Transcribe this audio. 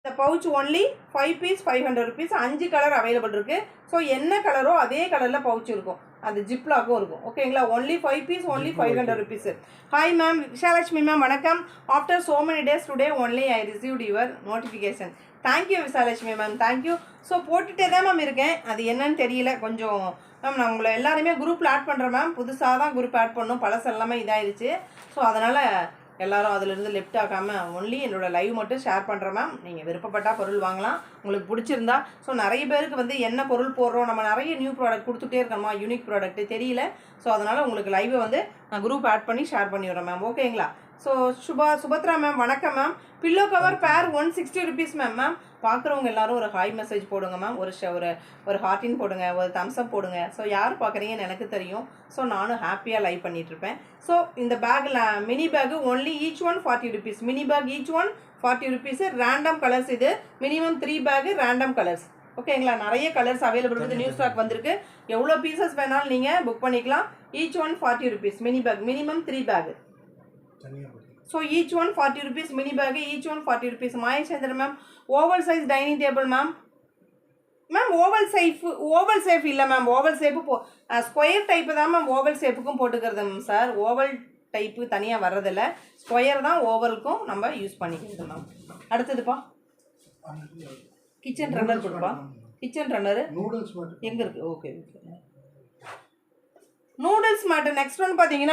இந்த pouch only 5 piece 500 rupees. 5 colour available இருக்குது. So என்ன கலரோ அதே கலரில் பவுச் இருக்கும், அது ஜிப்லாக்கும் இருக்கும். ஓகேங்களா, only 5 piece only 500 rupees. Hi ma'am, Vishalakshi ma'am வணக்கம். After so many days today only I received your notification. Thank you Vishalakshi ma'am, thank you. So போட்டுகிட்டே தான் மேம் இருக்கேன், அது என்னன்னு தெரியல. கொஞ்சம் மேம் நான் உங்களை எல்லாருமே குரூப்பில் ஆட் பண்ணுறேன் மேம். புதுசாக தான் குரூப் ஆட் பண்ணணும், பழசு எல்லாமே இதாகிடுச்சு. ஸோ அதனால் எல்லோரும் அதிலிருந்து லெஃப்ட் ஆகாமல் ஒன்லி என்னோடய லைவ் மட்டும் ஷேர் பண்ணுறேன் மேம். நீங்கள் விருப்பப்பட்டால் பொருள் வாங்கலாம், உங்களுக்கு பிடிச்சிருந்தா. ஸோ நிறைய பேருக்கு வந்து என்ன பொருள் போடுறோம், நம்ம நிறைய நியூ ப்ராடக்ட் கொடுத்துட்டே இருக்கணுமா, யூனிக் ப்ராடக்ட்டு தெரியல. ஸோ அதனால் உங்களுக்கு லைவை வந்து நான் குரூப் ஆட் பண்ணி ஷேர் பண்ணி விட்றேன் மேம். ஓகேங்களா. ஸோ சுபத்ரா மேம் வணக்கம் மேம். பில்லோ கவர் பேர் 160 ருபீஸ் மேம். மேம் பார்க்குறவங்க எல்லோரும் ஒரு ஹாய் மெசேஜ் போடுங்க மேம், ஒரு ஹார்ட்டின் போடுங்க, ஒரு தம்ஸ்அப் போடுங்க. ஸோ யார் பார்க்குறீங்கன்னு எனக்கு தெரியும். ஸோ நானும் ஹாப்பியாக லைவ் பண்ணிகிட்ருப்பேன். ஸோ இந்த பேக்கில் mini pack only each one 40 rupees. Mini pack each one 40 rupees. Random colours, இது மினிமம் 3 பேக்கு ரேண்டம் கலர்ஸ். ஓகேங்களா, நிறைய கலர்ஸ் அவைலபிள் இருக்குது, நியூ ஸ்டாக் வந்திருக்கு. எவ்வளோ பீசஸ் வேணாலும் நீங்கள் புக் பண்ணிக்கலாம். Each one 40 rupees. Mini pack minimum 3 pack. So each one 40 rupees. Mini pack each one 40 rupees. Mayachandran ma'am, oval size dining table ma'am. Ma'am oval shape இல்லை ma'am. Oval shape square type தான் ma'am. Oval ஷேப்புக்கும் போட்டுக்கிறது ma'am sir. Oval type தனியாக வர்றதில்ல, square தான் ஓவலுக்கும் நம்ம use பண்ணிக்கிறது ma'am. அடுத்ததுப்பா kitchen runner கொடுப்பா. கிச்சன் ரன்னரு எங்கே இருக்குது? Okay okay, noodles mat. Next ஒன்று பார்த்தீங்கன்னா